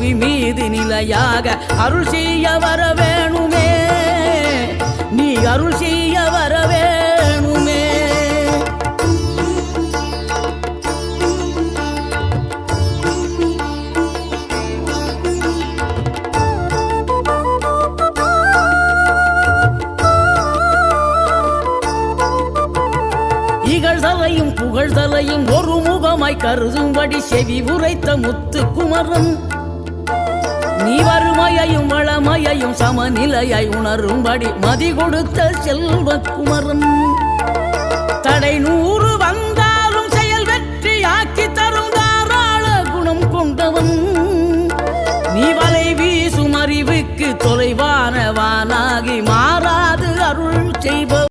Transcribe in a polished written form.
புவி மீது நிலையாக அருள் செய்ய வர வேணுமே, நீ அருள் செய்ய வர வேணுமே. இகழ்தலையும் புகழ்தலையும் ஒரு முகமாய் கருதும்படி செவி உரைத்த முத்து குமரன், நீ வறுமையையும் வளமையையும் சமநிலையாய் உணரும்படி மதி கொடுத்த செல்வ குமரன்.